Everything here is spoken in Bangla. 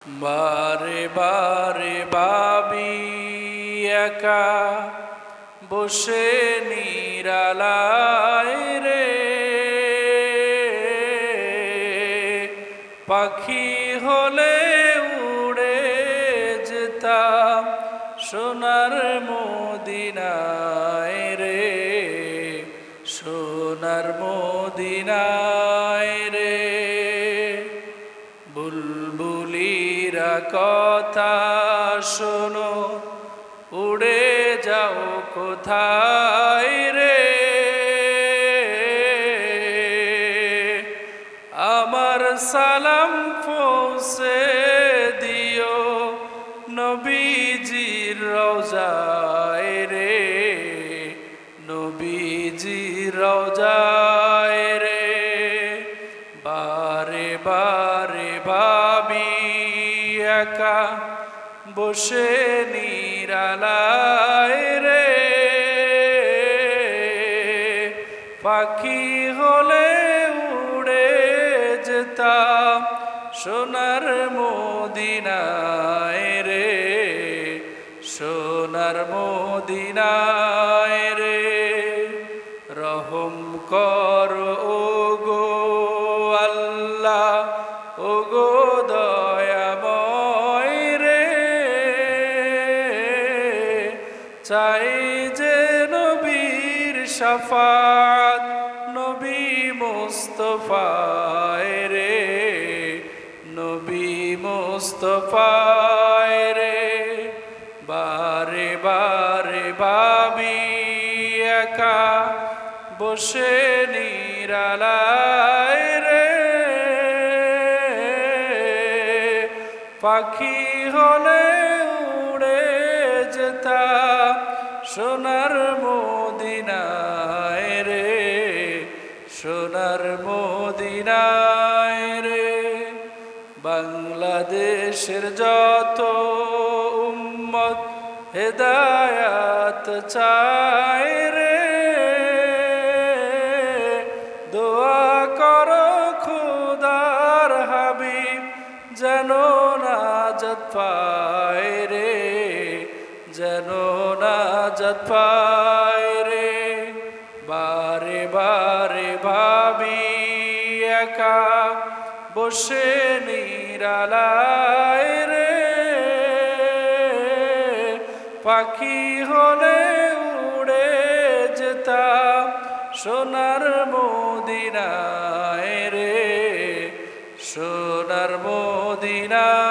বারে বারে ভাবি একা বসে নিরালায় রে, পাখি হলে উড়ে যেতাম সোনার মদিনায় রে, সোনার মদিনায় রে। বুলবুলিরা কথা শোনো, উড়ে যাও কোথায় রে, আমার সালাম পৌঁছে দিও নবীজির রওজায় রে, নবীজির রওজায় রে। বারে বারে ভাবি একা বসে নিরালায় রে, পাখি হলে উড়ে যেতাম সোনার মদিনায় রে, সোনার মদিনায় রে। রহম কর ও গো আল্লাহ, ও গো দয়াময় রে, চাই যে নবীর শাফাত নবী মুস্তাফায় রে, নবী মুস্তাফায় রে। বারে বারে ভাবি একা বসে নিরালায় রে, পাখি হলে উড়ে যেতাম সোনার মদিনায় রে, সোনার মদিনায় রে। বাংলাদেশের যত উম্মত হেদায়াত চায় রে, দোয়া করো খোদার হাবিব যেন নাজাত পায় রে, যেন নাজাত পায় রে। বারে বারে ভাবি একা বসে নিরালায় রে, পাখি হলে উড়ে যেতাম সোনার মদিনায় রে, সোনার মদিনায়।